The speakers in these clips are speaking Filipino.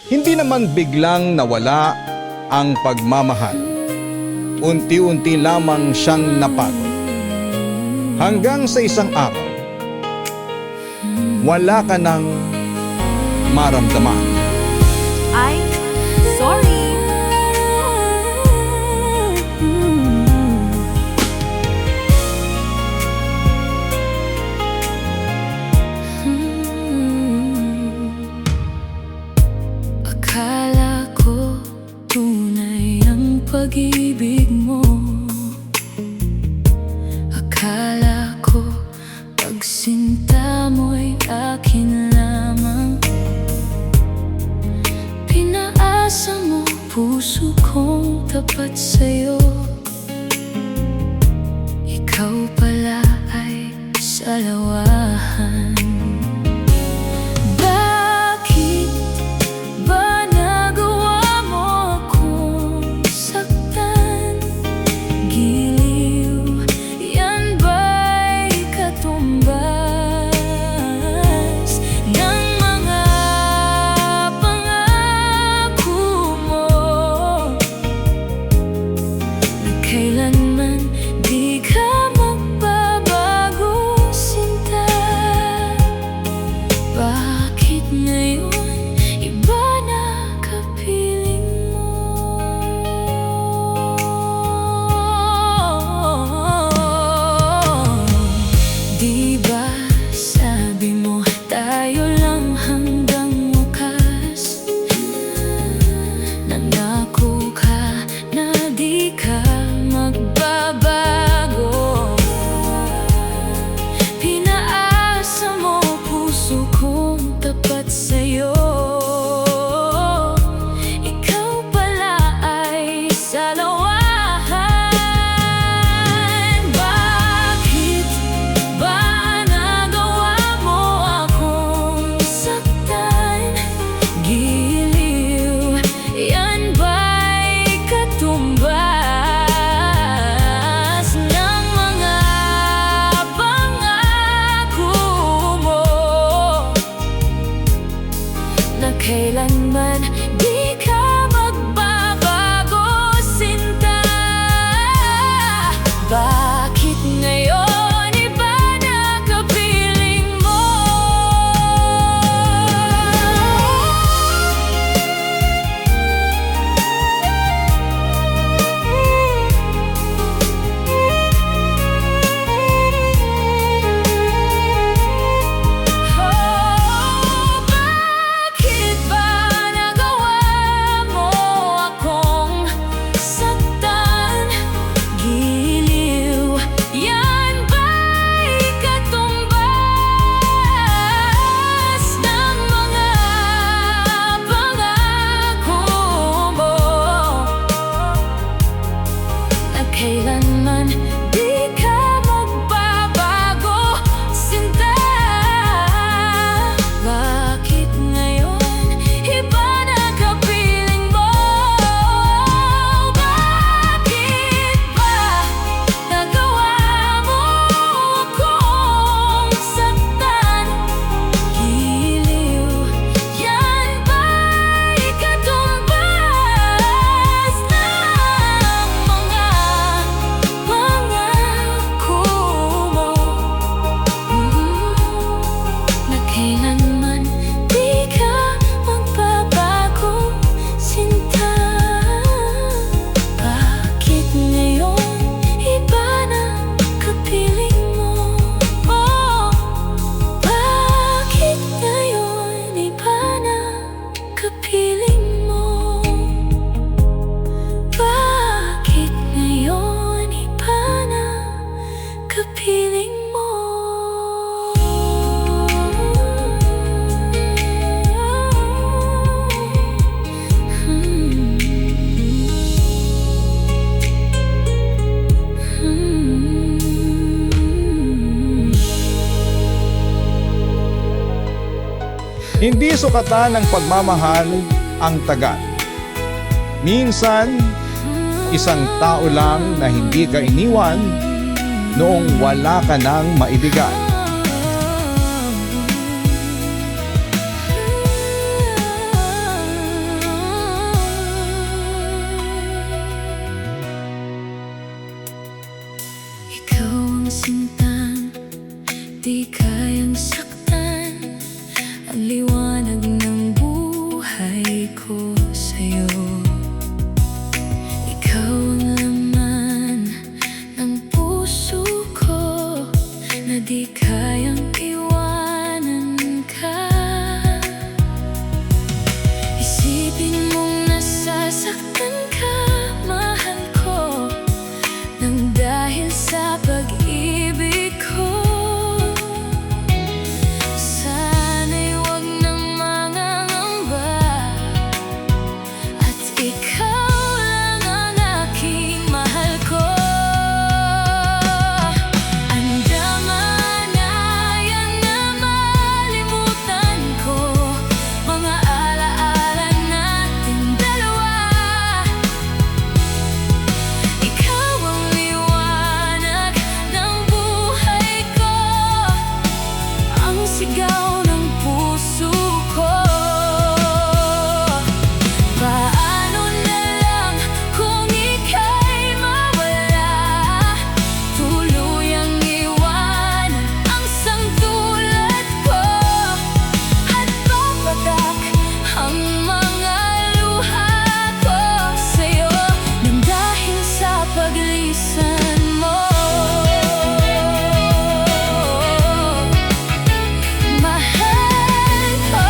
Hindi naman biglang nawala ang pagmamahal. Unti-unti lamang siyang napagod. Hanggang sa isang araw, wala ka nang maramdaman. Ay, sorry. Akala ko tunay ang pag-ibig mo. Akala ko pagsinta mo'y akin lamang. Pinaasa mo puso kong tapat sa'yo. Ikaw pala ay salawahan. Bakit ba nagawa mo akong saktan? Giliw, yan ba'y katumbas ng mga pangako mo? Na kailanman di ka magbabago, sinta. Bakit ngayon iba na kapiling mo? Di ba sabi mo tayo lang hanggang wakas? Nangako ka na di ka magbabago. Pinaasa mo puso kong tapat sa'yo. Ikaw pala ay salawahan. Bakit ba nagawa mo akong saktan? Giliw, yan ba'y katumbas ng mga pangako mo? Na kailanman di ka magbabago, sinta. Bakit ngayon iba na kapiling mo? Bakit ba nagawa mo akong saktan? Giliw, yan ba'y katumbas ng mga pangako mo? Na kailanman di ka magbabago, sinta. Bakit ngayon iba na kapiling mo? Bakit ba nagawa mo akong saktan? Giliw, yan ba'y katumbas ng mga pangako mo? Na kailanman di ka magbabago, sinta. Bakit ngayon iba na kapiling mo? Bakit ngayon iba na kapiling mo? Bakit ngayon iba na kapiling mo? Hindi sukatan ng pagmamahal ang tagal. Minsan, isang tao lang na hindi ka iniwan noong wala ka nang maibigay. liwanag ng buhay ko sa'yo. Ikaw ang laman ng puso ko na di kayang iwanan ka. Isipin mong nasasaktan ka, mahal ko, nang dahil sa pag-ibig ko. Sana'y huwag na mangangamba, at ikaw lang ang aking mahal ko. Andaman na yan na malimutan ko mga alaala nating dalawa. Ikaw ang liwanag ng buhay ko, ang sigaw ng puso ko. Paano na lang kung ika'y mawala, tuluyang iwanan ang sangtulad ko, at papatak ang mga luha ko sa'yo nang dahil sa paglisan mo. Mahal ko.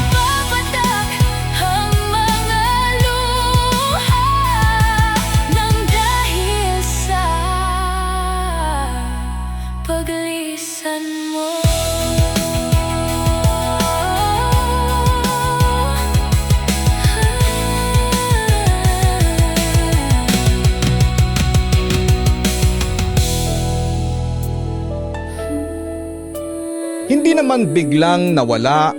Papatak ang mga luha nang dahil sa paglisan mo. Hindi naman biglang nawala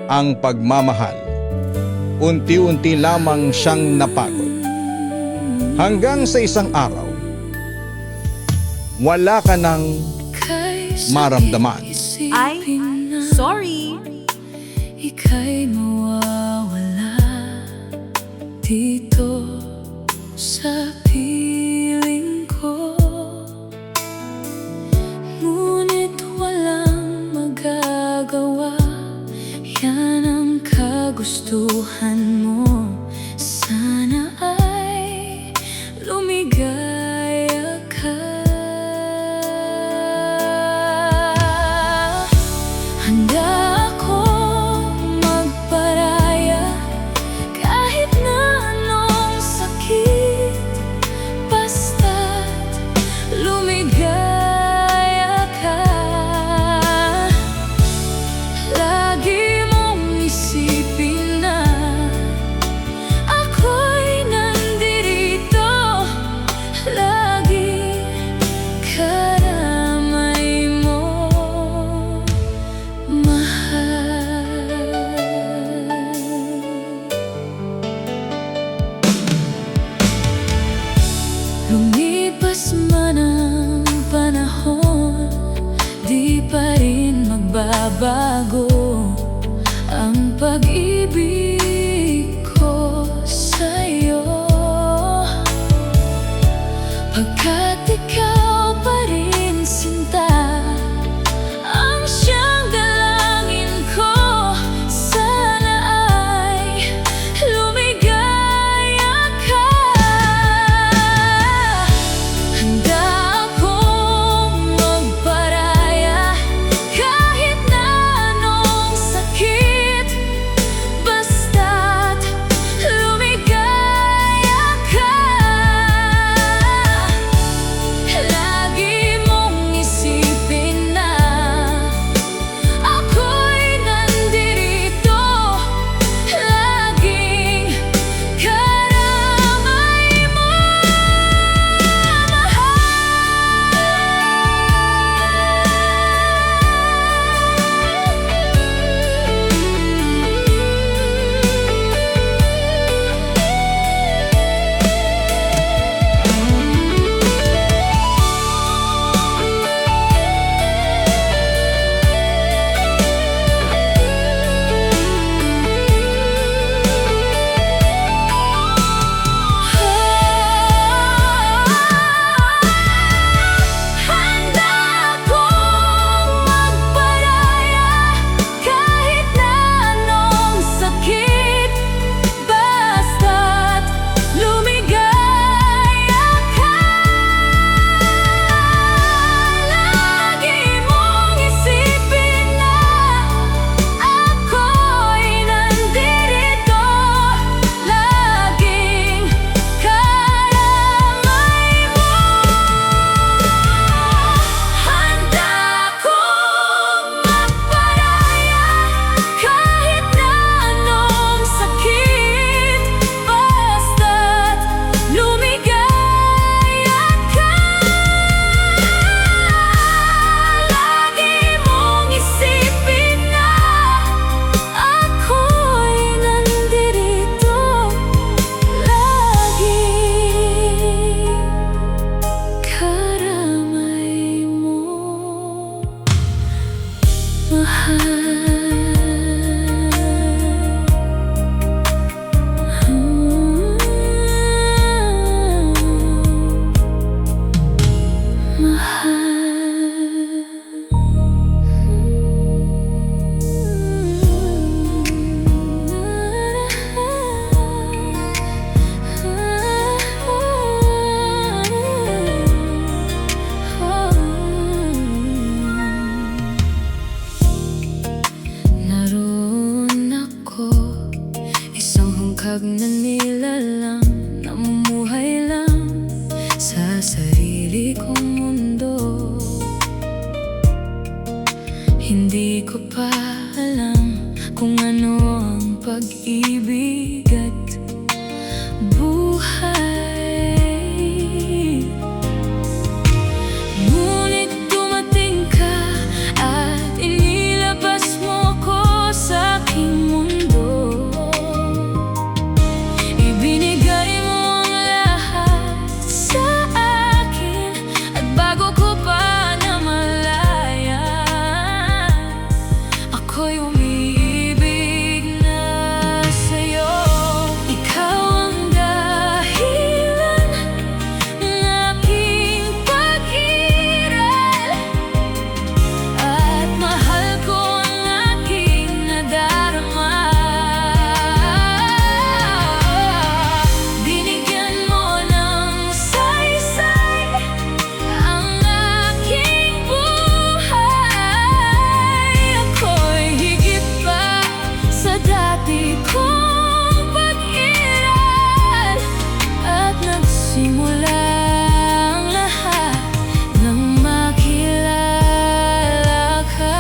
ang pagmamahal. Unti-unti lamang siyang napagod. Hanggang sa isang araw, wala ka nang maramdaman. Ay, sorry. Ika'y mawawala dito sa piling ko, ngunit walang magagawa. Yan ang kagustuhan mo. Sana ay lumigaya ka. Handa akong magparaya kahit na anong sakit, basta't lumigaya ka. Lagi mong isipin na ako'y nandirito, lagi karamay mo, mahal. Lumipas man ang panahon, di pa rin magbabago ang pag-ibig ko sa'yo, pagkat ikaw pa rin, sinta, ang siyang dalangin ko. Sana ay lumigaya ka. Handa akong magparaya kahit na anong sakit, basta't lumigaya ka. sarili kong mundo. Hindi ko pa alam kung ano ang pag-ibig at buhay. Ngunit dumating ka at inilabas mo ko sa aking mundo. Ibinigay mo ang lahat sa akin at bago ko pa namalayan, ako'y umiibig na sa'yo. Ikaw ang dahilan ng aking pag-iral at mahal ko ang aking nadarama. Binigyan mo ng saysay ang aking buhay. Ako'y higit pa sa dati kong pag-iral at nagsimula ang lahat nang makilala ka.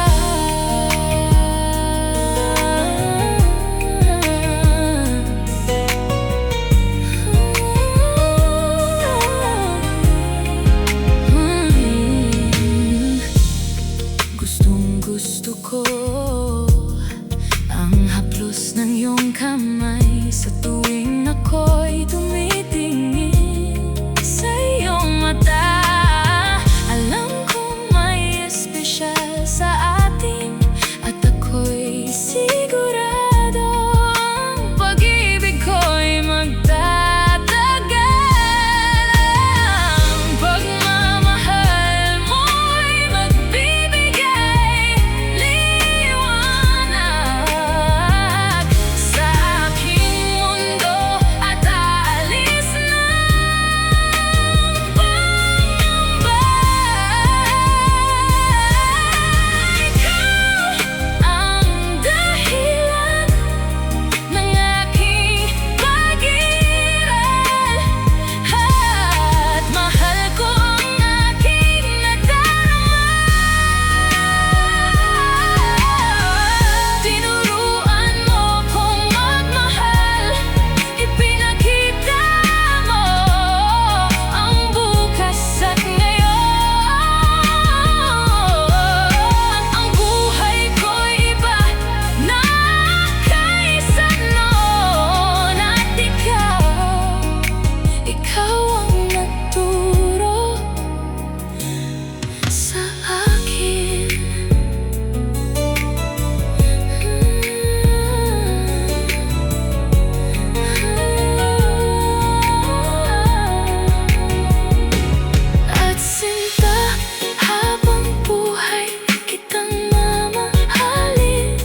Gustong-gusto ko ang haplos ng iyong kamay sa tuwing ako'y tumitingin sa iyong mata. Alam kong may espesyal sa atin at ako'y sigurado ang pag-ibig ko'y magtatagal. Ang pagmamahal mo'y magbibigay liwanag sa aking mundo at aalis ng pangamba. Ikaw ang dahilan ng aking pag-iral at mahal ko ang aking nadarama. Tinuruan mo kong magmahal, ipinakita mo ang bukas at ngayon. Ang buhay ko'y iba na kaysa noon at ikaw ang nagturo sa akin. At sinta, habang buhay kitang mamahalin,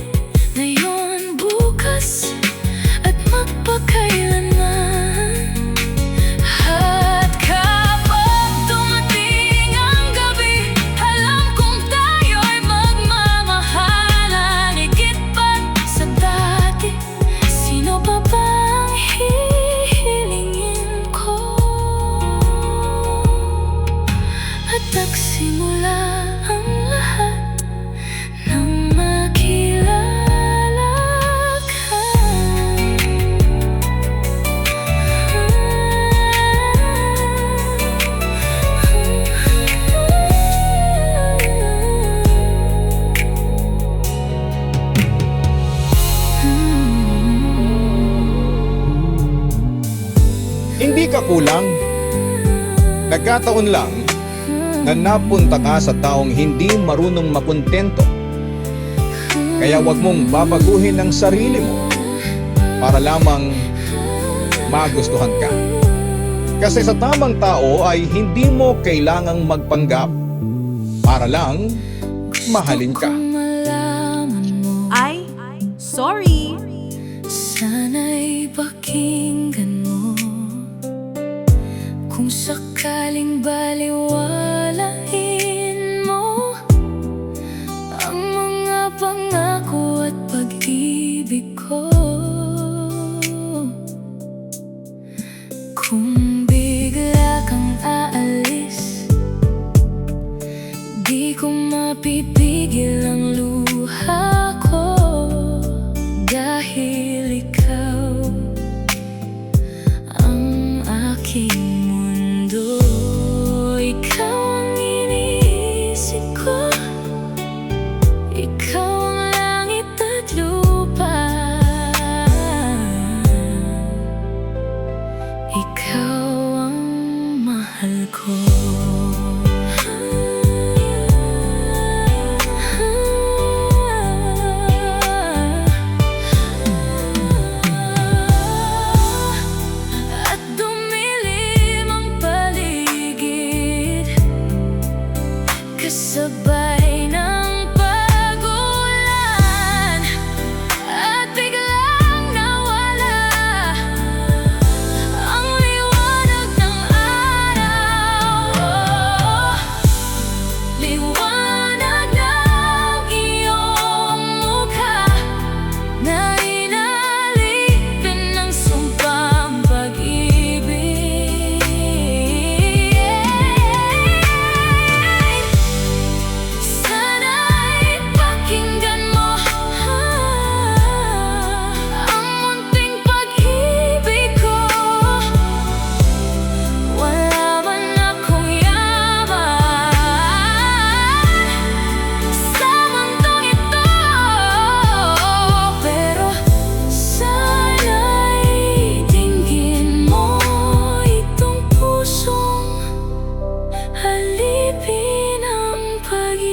ngayon, bukas at magpakailanman. At kapag dumating ang gabi, alam kong tayo'y magmamahalan higit pa sa dati. Sino pa ba ang hihilingin ko? At nagsimula ang lahat nang makilala ka. Hindi ka kulang. Nagkataon lang na napunta ka sa taong hindi marunong makontento. Kaya wag mong babaguhin ang sarili mo para lamang magustuhan ka. Kasi sa tamang tao ay hindi mo kailangang magpanggap para lang mahalin ka. Kung malaman mo, Ay, sorry. sana'y pakinggan mo. Kung sakaling baliwalain mo ang mga pangako at pag-ibig ko. Kung bigla kang aalis ko. At dumilim ang paligid, kasabay ng pag-ulan, at biglang nawala ang liwanag ng araw. Liwanag ng iyong mukha na inalipin ng sumpang pag-ibig. Sana'y pakinggan mo ang munting pag-ibig ko. Wala man akong yaman sa mundong ito, pero sana'y dinggin mo itong pusong alipin ang pag-ibig.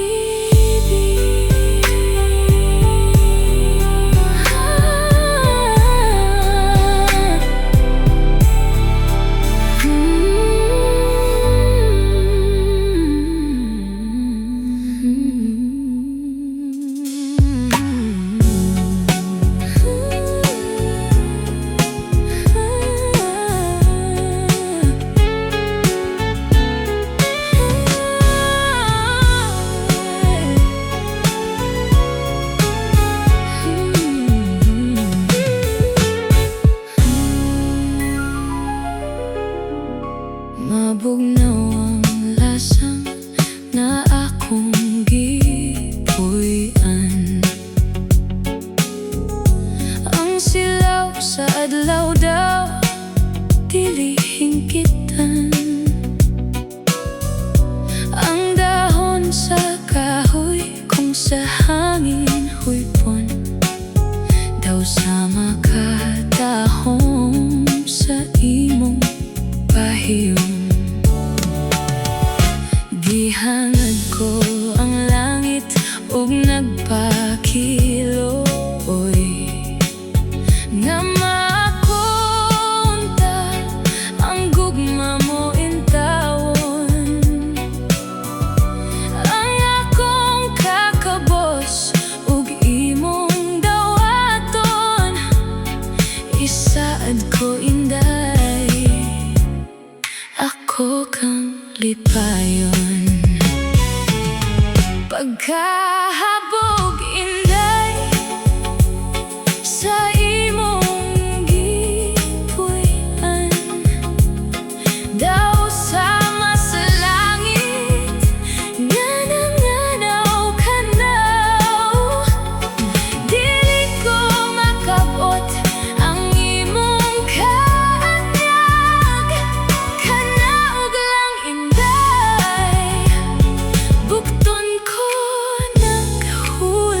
Mabugnaw ang lasang na akong gipuy-an. Ang silaw sa adlaw daw dili hingkitan. Ang dahon sa kahoy kung sa hangin huypon, daw sama katahom sa imong pahiyom. Gihangad ko ang langit ug nagpakiloy, nga makunta ang gugma mo intawon. Ang akong kakabos ug imong dawaton, isaad ko inday, ako kang lipayon. Pagkahabog inday sa imong gipuy-an, daw sama sa langit nga nanganaw ka naw. Dili ko makabot ang imong kaanyag, kanaog lang inday, bukton ko naghulog.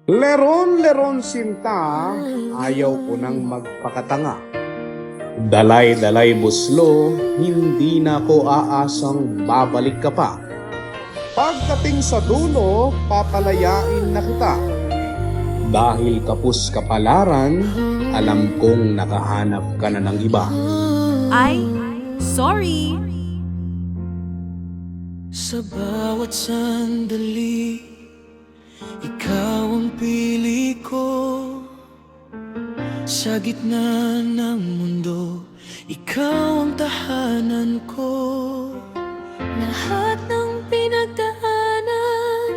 Leron-leron sinta, ayaw ko nang magpakatanga. Dalay-dalay buslo, hindi na ko aasang babalik ka pa. Pagdating sa dulo, papalayain na kita. Dahil kapus kapalaran, alam kong nakahanap ka na ng iba. Ay, sorry. Sa bawat sandali, ikaw ang pili ko. Sa gitna ng mundo, ikaw ang tahanan ko. Lahat ng pinagdaanan,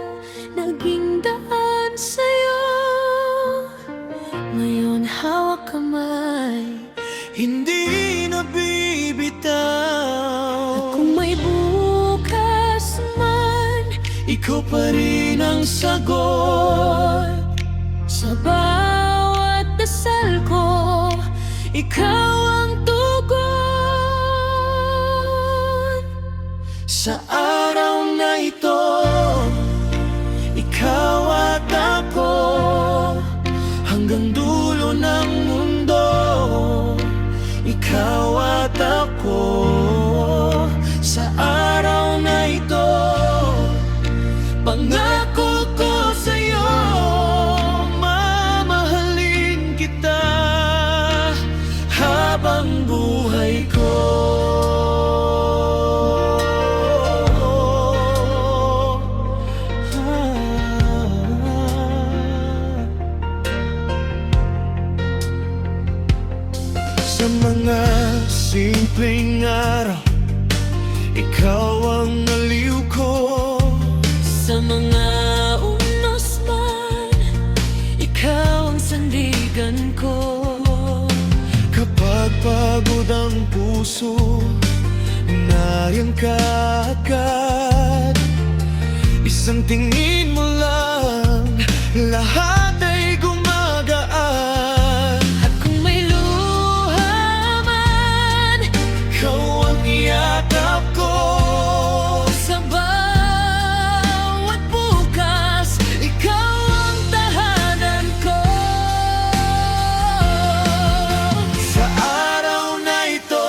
naging daan sa'yo. Ngayon hawak kamay, hindi na bibitaw. At kung may bukas man, ikaw pa rin ang sagot. Sa bawat dasal ko, ikaw ang tugon. Sa araw na ito, ikaw at ako, hanggang dulo ng mundo, ikaw at ako. Sa araw na ito, pangako ko sa'yo, mamahalin kita habang buhay ko. Sa mga simpleng araw, ikaw ang aliw ko. Sa mga unos man, ikaw ang sandigan ko. Kapag pagod ang puso, nariyan ka agad. Isang tingin mo lang, lahat ay gumagaan. At kung may luha man, ikaw ang iyakap ko. Sa bawat bukas, ikaw ang tahanan ko. Sa araw na ito,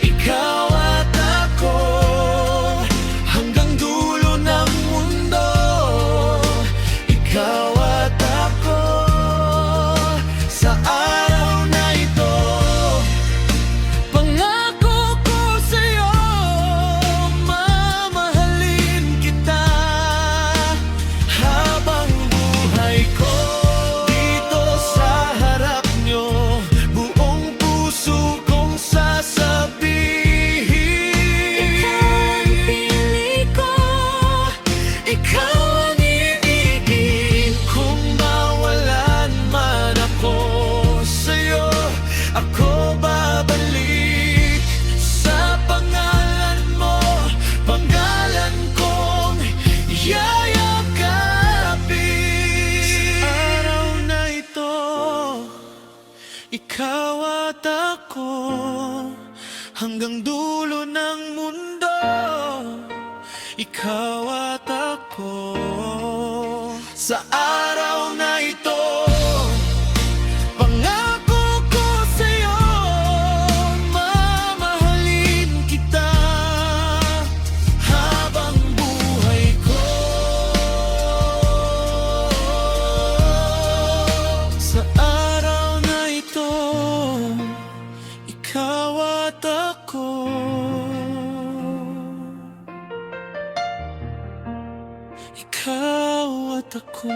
ikaw at ako, hanggang dulo ng mundo, ikaw at ako. Sa araw na ito, pangako ko sa'yo, mamahalin kita habang buhay ko. Dito sa harap nyo, buong puso kong sasabihin, ikaw ang pili ko, ikaw ang ibigin. Kung mawalan man ako sa'yo, ako babalik sa pangalan mo, pangalan kong yayakapin. Sa araw na ito, ikaw at ako, hanggang dulo ng mundo, ikaw at ako. Sa araw na ito, pangako ko sa'yo, mamahalin kita habang buhay ko. Sa araw na ito, ikaw at ako. Ikaw at ako.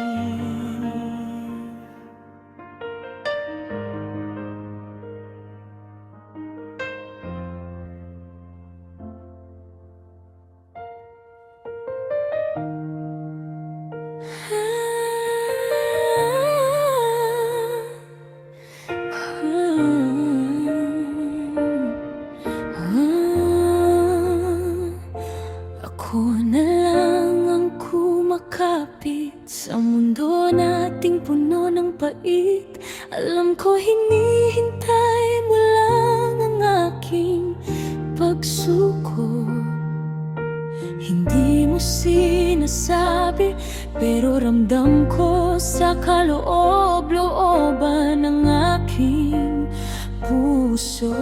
Ako na lang ang kumakapit sa mundo nating puno ng pait. Alam ko hinihintay mo lang ang aking pagsuko. Hindi mo sinasabi pero ramdam ko sa kaloob-looban ng aking puso.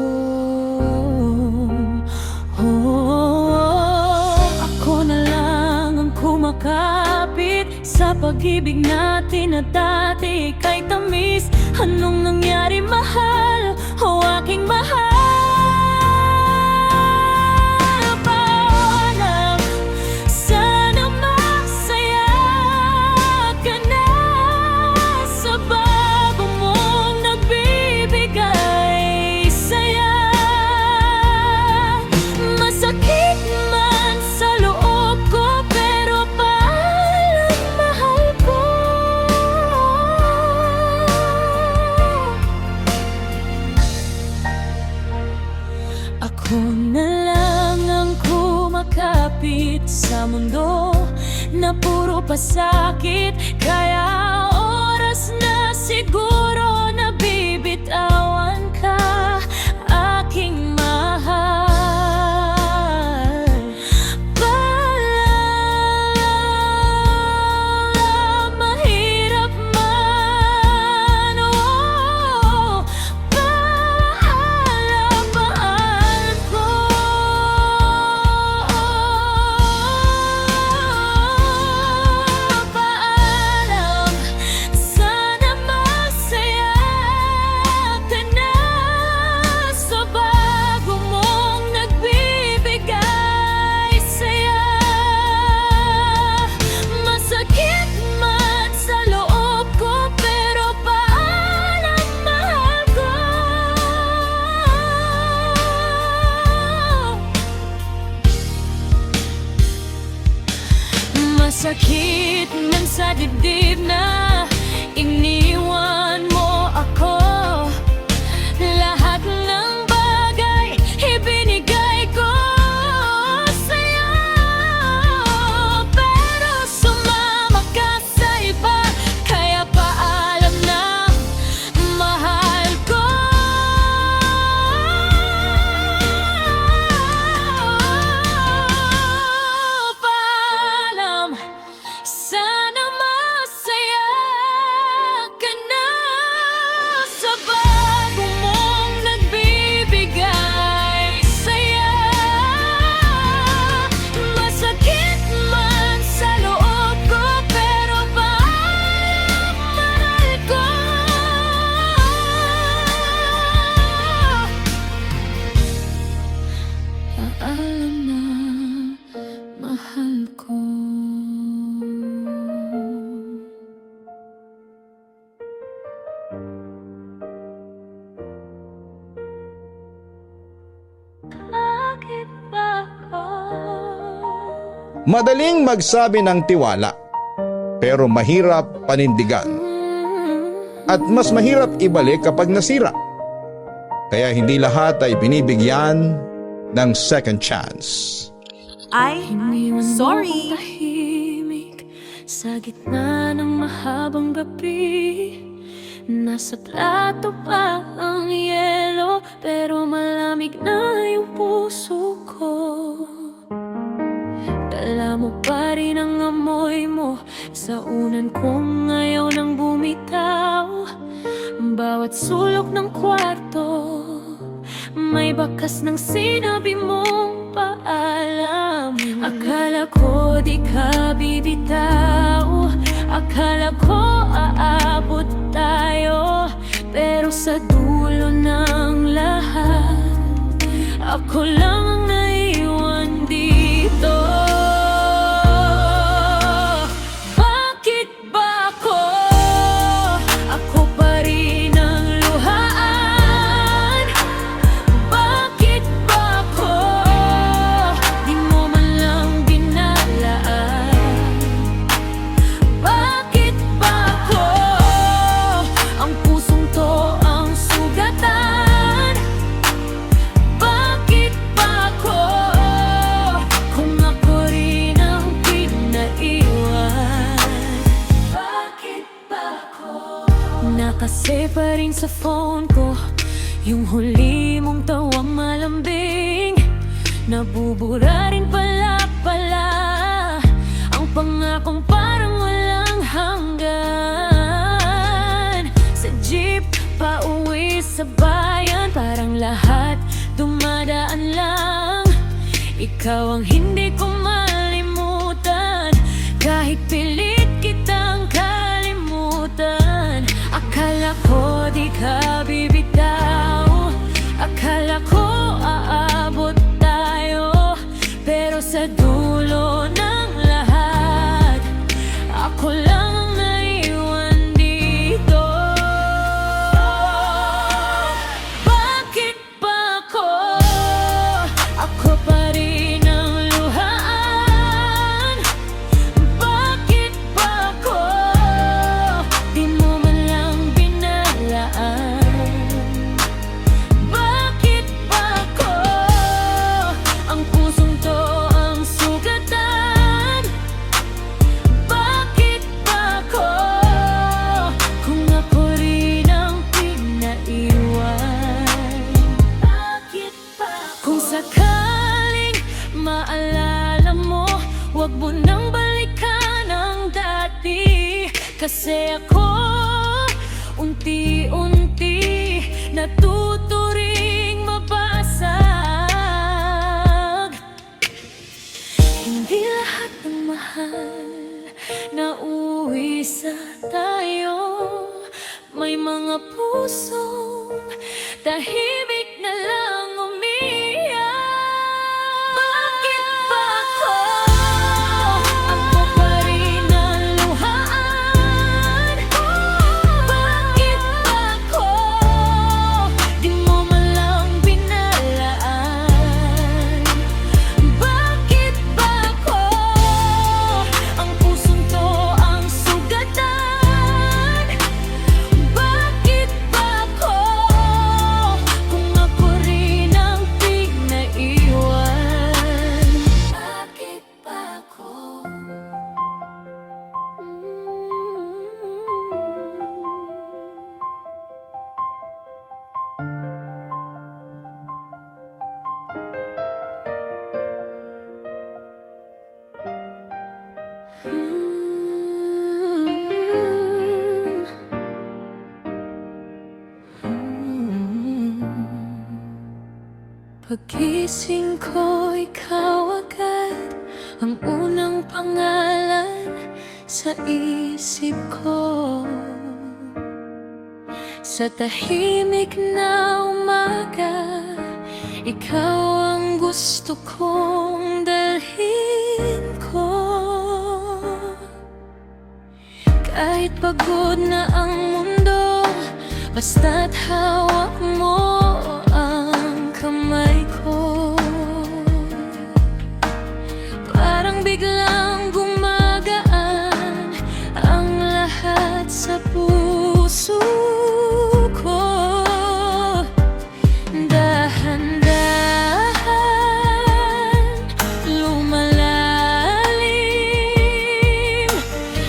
Ako na lang ang kumakapit sa pag-ibig natin na dati ika'y tamis. Anong nangyari, mahal, o aking mahal? Paalam, sana masaya ka na sa bago mong nagbibigay saya. Masakit man sa loob ko, pero paalam, mahal ko. Ako na lang ang kumakapit sa mundo na puro pasakit. Kaya oras na siguro na bibitawan ka, aking mahal. Paalam, mahirap man, oh, paalam, mahal ko. Paalam, sana masaya ka na sa bago mong nagbibigay saya. Masakit man sa loob ko, pero paalam, mahal ko. Masakit man sa dibdib na iniwan mo ako. Lahat ng bagay ibinigay ko sa'yo, pero sumama ka sa iba. Kaya paalam na, mahal ko. Paalam, sana masaya ka na sa bago mong nagbibigay saya. Masakit man sa loob ko, pero paalam, mahal ko. Paalam na, mahal ko. Bakit ba ako? Madaling magsabi ng tiwala, pero mahirap panindigan. At mas mahirap ibalik kapag nasira. Kaya hindi lahat ay binibigyan ng second chance. Ay, Iniwan mo sorry. akong tahimik sa gitna ng mahabang gabi. Nasa plato pa ang yelo, pero malamig na yung puso ko. Dala mo pa rin ang amoy mo sa unan kong ayaw nang bumitaw. Bawat sulok ng kwarto may bakas ng sinabi mong paalam. Akala ko di ka bibitaw, akala ko aabot tayo, pero sa dulo ng lahat ako lang ang naiwan dito. Bakit ba ako? Ako pa rin ang luhaan. Bakit ba ako? Di mo man lang binalaan. Bakit ba ako? Ang pusong to ang sugatan. Bakit ba ako? Kung ako rin ang pinaiwan. Bakit ba ako? Nakasave pa rin sa phone ko yung huli mong tawang malambing. Nabubura rin pala ang pangakong parang wala. sa bayan, parang lahat dumadaan lang. Ikaw ang hindi ko malimutan, kahit pilit kitang kalimutan. Akala ko di ka bibitaw, akala ko aabot tayo, pero sa dulo ng lahat, ako lang ang naiwan dito. Bakit ba ako? Ako pa rin ang luhaan. Bakit ba ako? Di mo man lang binalaan. Bakit ba ako? Ang pusong to ang sugatan. Bakit ba ako? Kung ako rin ang pinaiwan. Bakit ba ako? Kung sakaling maalala mo, wag mo nang balikan ang dati. Kasi ako unti-unti natuto ring mabasag. Hindi lahat ng mahal na uwi sa tayo. May mga pusong tahimik na lang umiyak. Bakit ba ako? Ako pa rin ang luhaan. Bakit ba ako? Di mo man lang binalaan. Bakit ba ako? Ang pusong to ang sugatan. Bakit ba ako? Kung ako rin ang pinaiwan. Bakit ba ako? Paggising ko, ikaw agad ang unang pangalan sa isip ko. Sa tahimik na umaga, ikaw ang gusto kong dalhin ko. Kahit pagod na ang mundo, basta't hawak mo ang kamay ko. Parang biglang gumagaan ang lahat sa puso ko. Dahan-dahan lumalalim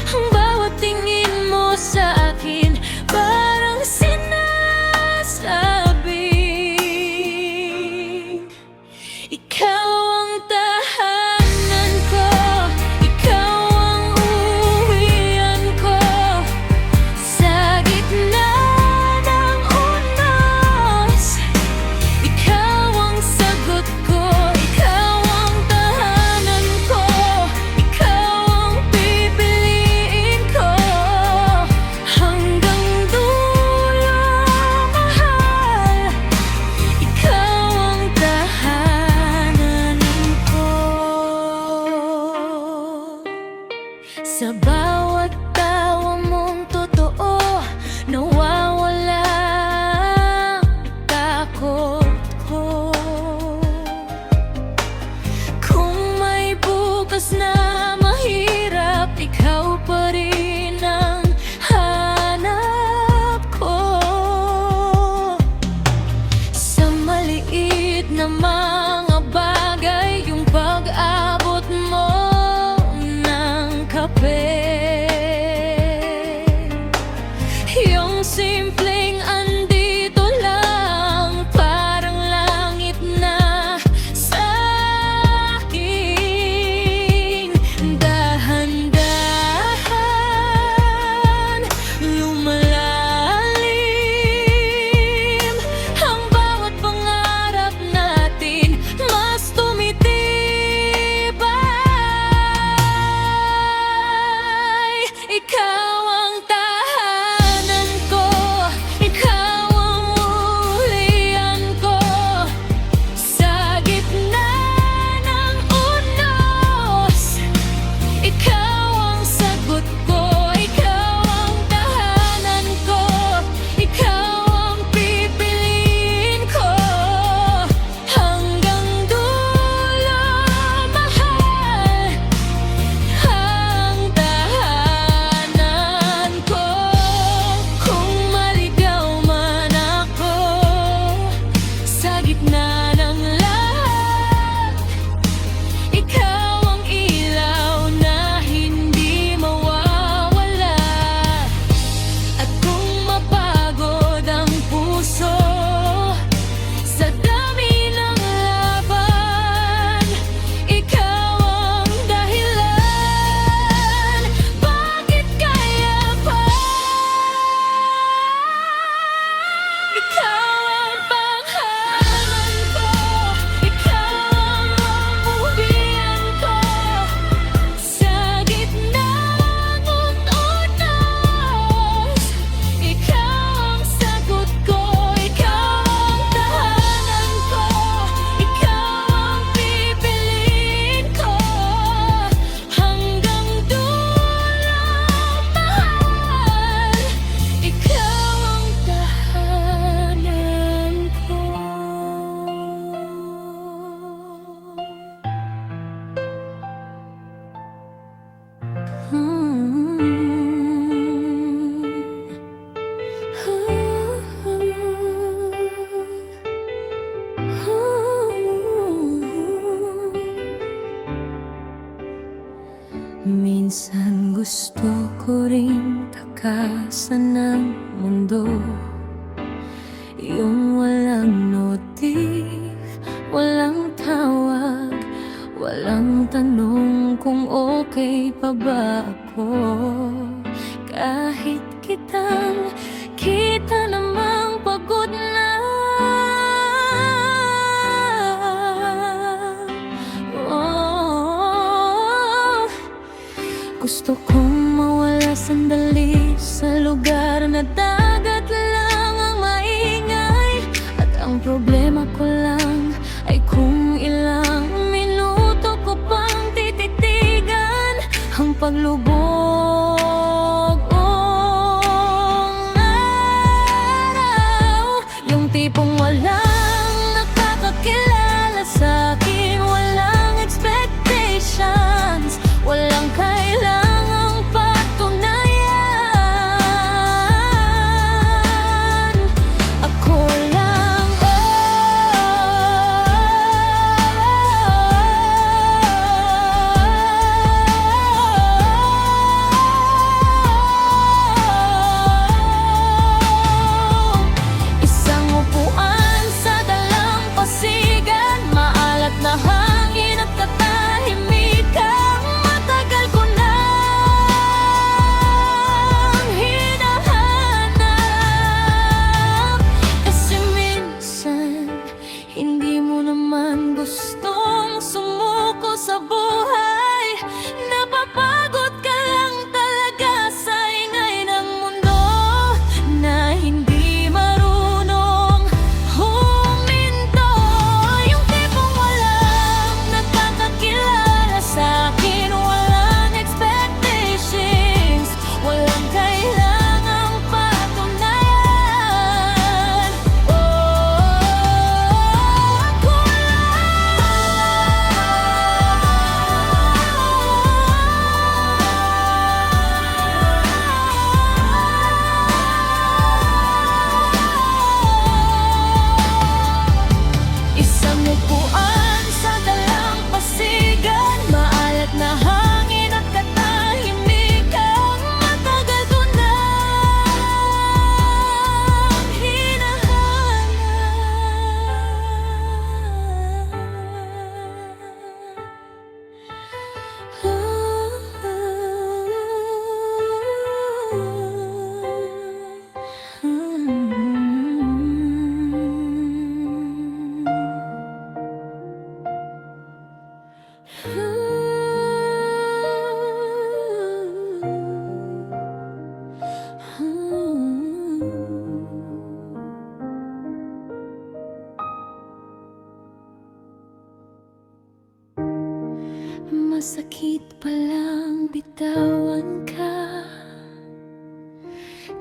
ang bawat tingin mo sa akin, parang sinasabi, ikaw ang tahanan ko, ikaw ang uwian ko. Sa gitna ng unos, ikaw ang sagot ko, ikaw ang tahanan ko, ikaw ang pipiliin ko. Hanggang dulo, mahal, ikaw ang tahanan ko. Sa bawat tawa mong totoo, nawawala ang takot ko. Kung may bukas na mahirap, ikaw pa rin ang hanap ko. Sa maliit na mga bagay, yung pag-abot mo ng kape. ikaw ang tahanan ko, ikaw ang ulian ko. Sa gitna ng unos, ikaw ang sagot ko, ikaw ang tahanan ko, ikaw ang pipiliin ko. Hanggang dulo, mahal, ang tahanan ko. Kung maligaw man ako sa gitna ng lahat, ikaw ang ilaw na hindi mawawala. At kung mapagod ang puso sa dami ng laban, ikaw ang dahilan. Bakit kaya pa? Ikaw ang panghanan ko, ikaw ang uwian ko. Sa gitna ng unos, ikaw ang sagot ko, ikaw ang tahanan ko, ikaw ang pipiliin ko. Hanggang dulo, mahal, ikaw ang tahanan ko. Minsan gusto ko ring takasan ng mundo, yung walang notif, walang tawag, walang tanong kung okay pa ba ako. Kahit kitang kita namang pagod na. Oh, gusto kong mawala sandali sa lugar na dagat lang ang maingay. At ang problema ko lang ay kung ilang minuto ko pang tititigan ang paglubog ng araw. Yung tipong walang nakakakilala sa'kin, walang expectations, walang kailangang pa bitawan ka.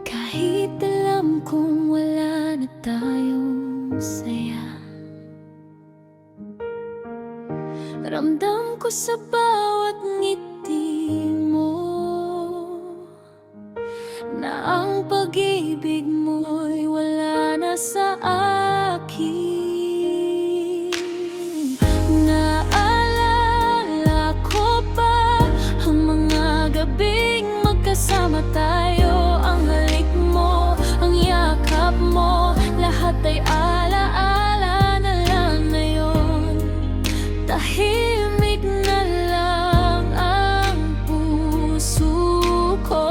Kahit alam kong wala na tayong saya, ramdam ko sa bawat ngiti mo na ang pag-ibig mo'y wala na sa akin. Naalala ko pa ang mga gabing magkasama tayo. Ang halik mo, ang yakap mo, lahat ay alaala na lang ngayon. Tahimik na lang ang puso ko,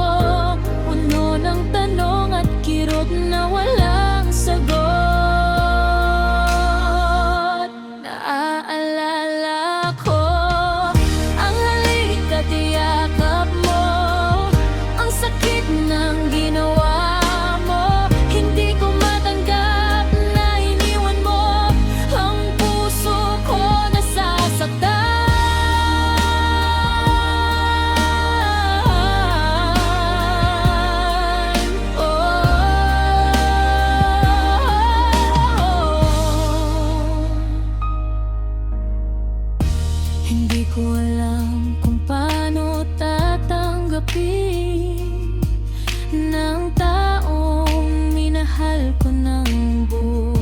puno ng tanong at kirot na walang sagot. Naaalala ko ang halik at yakap mo, ang sakit ng ginawa mo. Hindi ko matanggap na iniwan mo ang puso ko nasasaktan. Hindi ko alam kung paano tatanggapin ng taong minahal ko ng buo.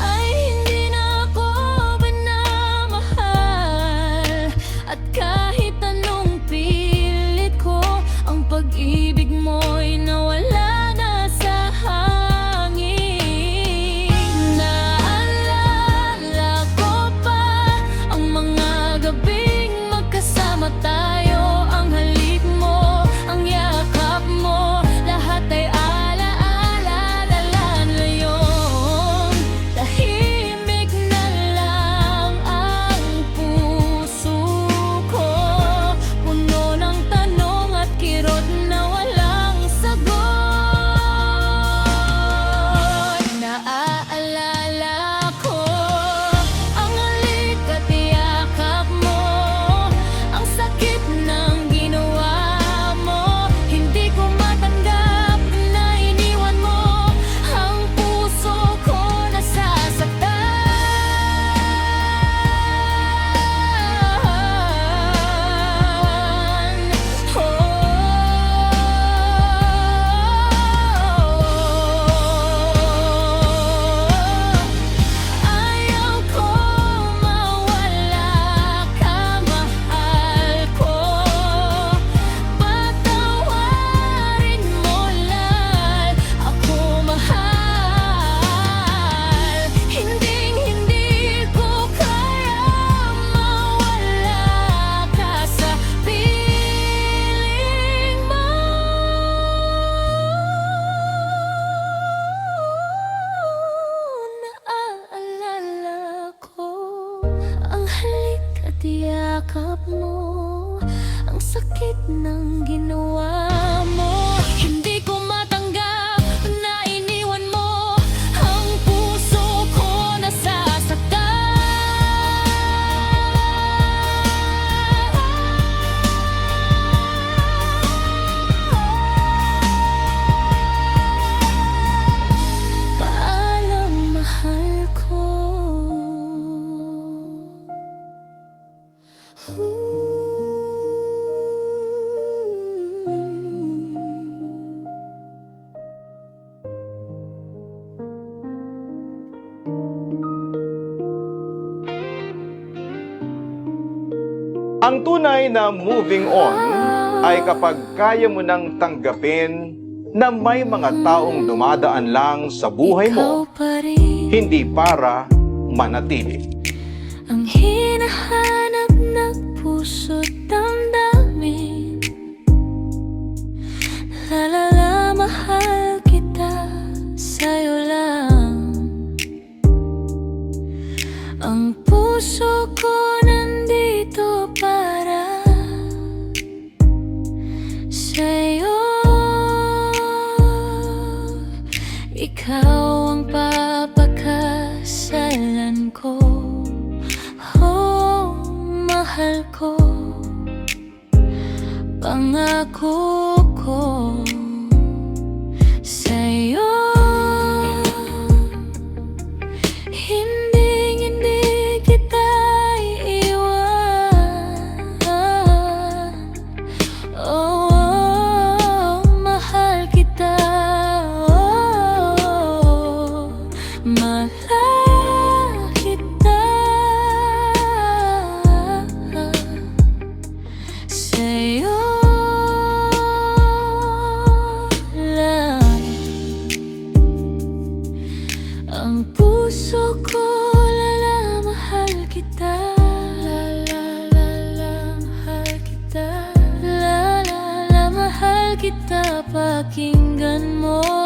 Ay hindi na ako minamahal, at kahit anong pilit ko, ang pag-ibig mo'y nawala na sa hangin. Naalala ko pa ang mga gabing magkasama tayo. Ang halik mo, ang yakap mo, lahat ay alaala na lang ngayon. Tahimik na lang ang puso ko, puno ng tanong at kirot na walang sagot. Naaalala ko ang halik at yakap mo, ang sakit ng ginawa mo. Hindi ko matanggap na iniwan mo ang puso ko nasasaktan. Ayaw ko mawala ka, mahal ko. Patawarin mo lang ako, mahal. Hindi ko kaya mawala ka sa piling mo. Naaalala ko ang halik at yakap mo, ang sakit ng ginawa mo. Hindi ko matanggap na iniwan mo ang puso ko nasasaktan. Paalam, mahal ko. Ang tunay na moving on ay kapag kaya mo nang tanggapin na may mga taong dumadaan lang sa buhay mo, Ikaw pa rin hindi para manatili. ang hinahanap ng puso't damdamin. Lalala, mahal kita, sa'yo lang. Ang puso ko nandito para sa'yo. Ikaw ang papakasalan ko. Oh, mahal. mahal ko. Pangako ko sa'yo, hindi kita iiwan. Oh, mahal kita. Oh, mahal kita. Sa'yo lang ang puso ko, mahal kita. Mahal kita. Mahal kita. Pakinggan mo.